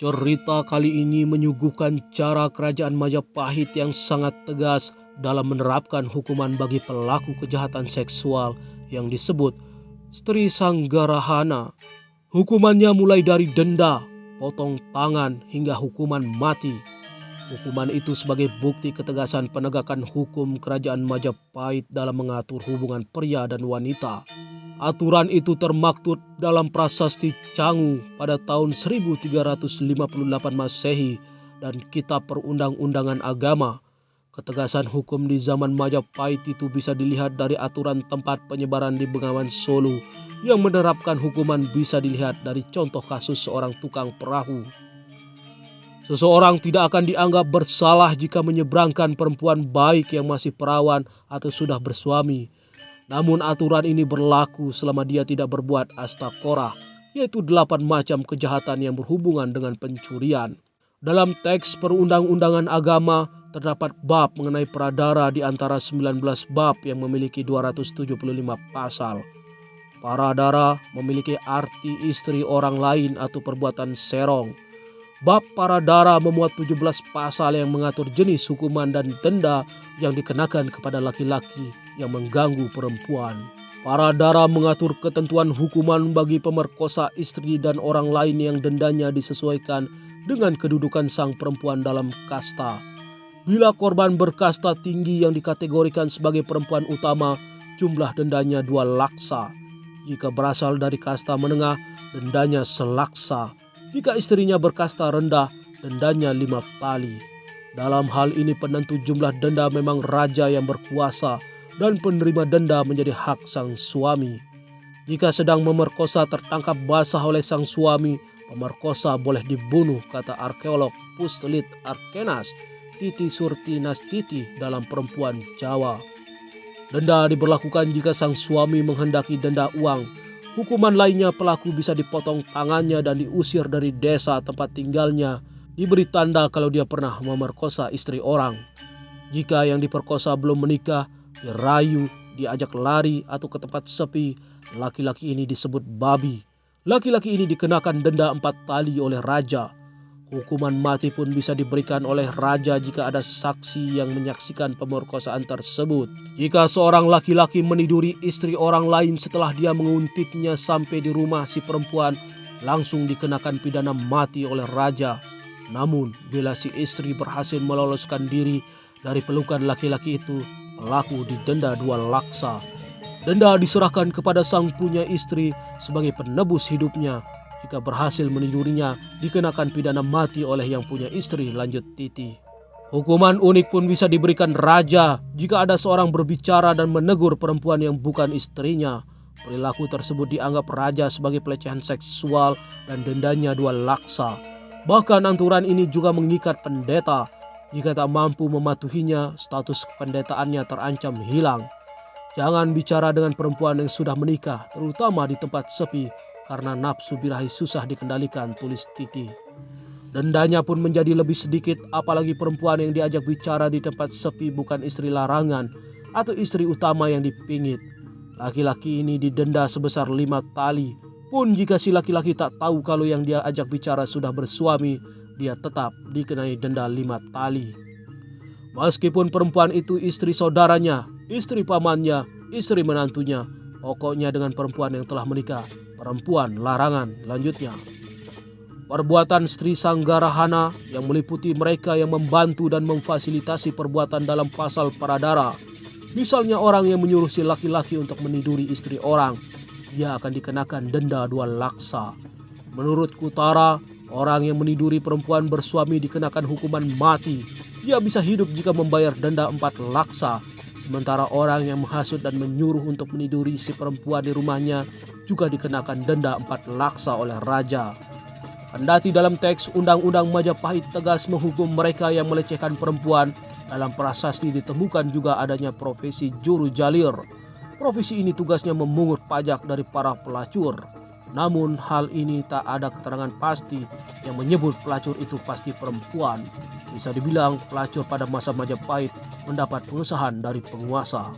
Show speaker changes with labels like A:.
A: Cerita kali ini menyuguhkan cara kerajaan Majapahit yang sangat tegas dalam menerapkan hukuman bagi pelaku kejahatan seksual yang disebut Sri Sanggarahana. Hukumannya mulai dari denda, potong tangan hingga hukuman mati. Hukuman itu sebagai bukti ketegasan penegakan hukum kerajaan Majapahit dalam mengatur hubungan pria dan wanita. Aturan itu termaktub dalam Prasasti Cangu pada tahun 1358 Masehi dan Kitab Perundang-undangan Agama. Ketegasan hukum di zaman Majapahit itu bisa dilihat dari aturan tempat penyebaran di Bengawan Solo yang menerapkan hukuman bisa dilihat dari contoh kasus seorang tukang perahu. Seseorang tidak akan dianggap bersalah jika menyeberangkan perempuan baik yang masih perawan atau sudah bersuami. Namun aturan ini berlaku selama dia tidak berbuat astaqorah, yaitu 8 macam kejahatan yang berhubungan dengan pencurian. Dalam teks perundang-undangan agama terdapat bab mengenai pradara di antara 19 bab yang memiliki 275 pasal. Pradara memiliki arti istri orang lain atau perbuatan serong. Bab pradara memuat 17 pasal yang mengatur jenis hukuman dan denda yang dikenakan kepada laki-laki yang mengganggu perempuan. Pradara mengatur ketentuan hukuman bagi pemerkosa istri dan orang lain yang dendanya disesuaikan dengan kedudukan sang perempuan dalam kasta. Bila korban berkasta tinggi yang dikategorikan sebagai perempuan utama, jumlah dendanya 2 laksa. Jika berasal dari kasta menengah, dendanya selaksa. Jika istrinya berkasta rendah, dendanya 5 tali. Dalam hal ini penentu jumlah denda memang raja yang berkuasa dan penerima denda menjadi hak sang suami. Jika sedang memerkosa tertangkap basah oleh sang suami, pemerkosa boleh dibunuh, kata arkeolog Puslit Arkenas Titi Surtinastiti dalam Perempuan Jawa. Denda diberlakukan jika sang suami menghendaki denda uang. Hukuman lainnya, pelaku bisa dipotong tangannya dan diusir dari desa tempat tinggalnya, diberi tanda kalau dia pernah memerkosa istri orang. Jika yang diperkosa belum menikah, dirayu, diajak lari atau ke tempat sepi, laki-laki ini disebut babi. Laki-laki ini dikenakan denda 4 tali oleh raja. Hukuman mati pun bisa diberikan oleh raja jika ada saksi yang menyaksikan pemerkosaan tersebut. Jika seorang laki-laki meniduri istri orang lain setelah dia menguntitnya sampai di rumah si perempuan, langsung dikenakan pidana mati oleh raja. Namun, bila si istri berhasil meloloskan diri dari pelukan laki-laki itu, pelaku didenda 2 laksa. Denda diserahkan kepada sang punya istri sebagai penebus hidupnya. Jika berhasil menidurinya, dikenakan pidana mati oleh yang punya istri, lanjut Titi. Hukuman unik pun bisa diberikan raja jika ada seorang berbicara dan menegur perempuan yang bukan istrinya. Perilaku tersebut dianggap raja sebagai pelecehan seksual dan dendanya 2 laksa. Bahkan aturan ini juga mengikat pendeta. Jika tak mampu mematuhinya, status pendetaannya terancam hilang. Jangan bicara dengan perempuan yang sudah menikah, terutama di tempat sepi, karena nafsu birahi susah dikendalikan, tulis Titi. Dendanya pun menjadi lebih sedikit apalagi perempuan yang diajak bicara di tempat sepi bukan istri larangan atau istri utama yang dipingit. Laki-laki ini didenda sebesar 5 tali. Pun jika si laki-laki tak tahu kalau yang dia ajak bicara sudah bersuami, dia tetap dikenai denda 5 tali. Meskipun perempuan itu istri saudaranya, istri pamannya, istri menantunya, pokoknya dengan perempuan yang telah menikah, perempuan larangan, lanjutnya. Perbuatan Sri Sanggarahana yang meliputi mereka yang membantu dan memfasilitasi perbuatan dalam pasal pradara. Misalnya orang yang menyuruh si laki-laki untuk meniduri istri orang, dia akan dikenakan denda 2 laksa. Menurut Kutara, orang yang meniduri perempuan bersuami dikenakan hukuman mati. Dia bisa hidup jika membayar denda 4 laksa. Sementara orang yang menghasut dan menyuruh untuk meniduri si perempuan di rumahnya juga dikenakan denda 4 laksa oleh raja. Kendati dalam teks Undang-Undang Majapahit tegas menghukum mereka yang melecehkan perempuan, dalam prasasti ditemukan juga adanya profesi juru jalir. Profesi ini tugasnya memungut pajak dari para pelacur. Namun hal ini tak ada keterangan pasti yang menyebut pelacur itu pasti perempuan. Bisa dibilang pelacur pada masa Majapahit mendapat pengesahan dari penguasa.